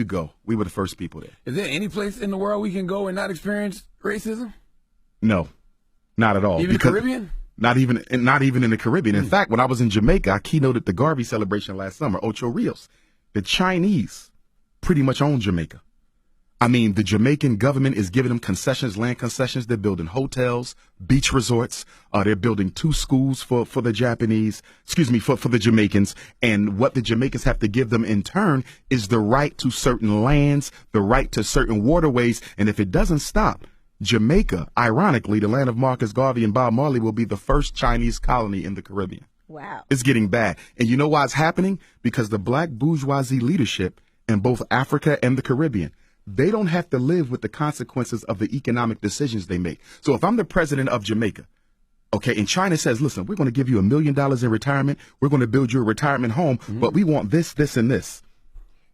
You go. We were the first people there. Is there any place in the world we can go and not experience racism? No, not at all. Even the Caribbean? Not even in the Caribbean. In fact, when I was in Jamaica, I keynoted the Garvey celebration last summer, Ocho Rios. The Chinese pretty much own Jamaica. I mean, the Jamaican government is giving them concessions, land concessions. They're building hotels, beach resorts. They're building 2 schools for the for the Jamaicans. And what the Jamaicans have to give them in turn is the right to certain lands, the right to certain waterways. And if it doesn't stop, Jamaica, ironically, the land of Marcus Garvey and Bob Marley, will be the first Chinese colony in the Caribbean. Wow. It's getting bad. And you know why it's happening? Because the black bourgeoisie leadership in both Africa and the Caribbean, they don't have to live with the consequences of the economic decisions they make. So if I'm the president of Jamaica, okay, and China says, listen, we're going to give you $1 million in retirement. We're going to build you a retirement home, but we want this, this, and this.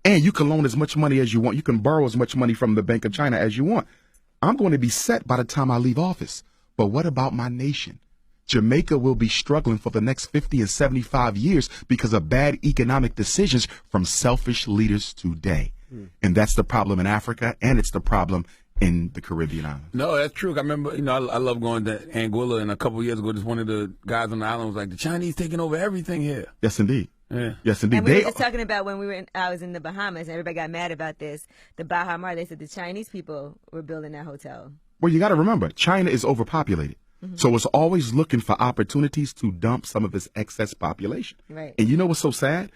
And you can loan as much money as you want. You can borrow as much money from the Bank of China as you want. I'm going to be set by the time I leave office. But what about my nation? Jamaica will be struggling for the next 50 and 75 years because of bad economic decisions from selfish leaders today. And that's the problem in Africa, and it's the problem in the Caribbean islands. No, that's true. I remember, I love going to Anguilla, and a couple of years ago, just one of the guys on the island was like, the Chinese taking over everything here. Yes, indeed. Yeah. Yes, indeed. And we were just talking about when I was in the Bahamas, and everybody got mad about this. The Baha Mar, they said the Chinese people were building that hotel. Well, you got to remember, China is overpopulated. So it's always looking for opportunities to dump some of its excess population. Right. And you know what's so sad?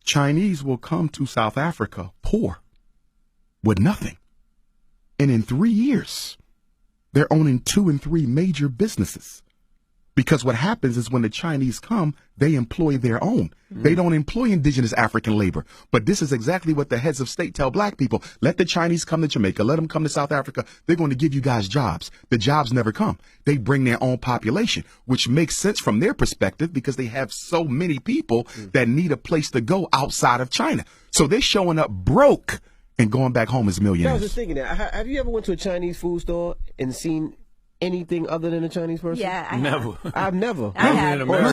Chinese will come to South Africa poor, with nothing. And in 3 years, they're owning 2 and 3 major businesses. Because what happens is when the Chinese come, they employ their own. They don't employ indigenous African labor. But this is exactly what the heads of state tell black people. Let the Chinese come to Jamaica. Let them come to South Africa. They're going to give you guys jobs. The jobs never come. They bring their own population, which makes sense from their perspective because they have so many people that need a place to go outside of China. So they're showing up broke and going back home as millionaires. I was just thinking that. Have you ever went to a Chinese food store and seen anything other than a Chinese person? Yeah, I have. Never. I've never. I have. In America.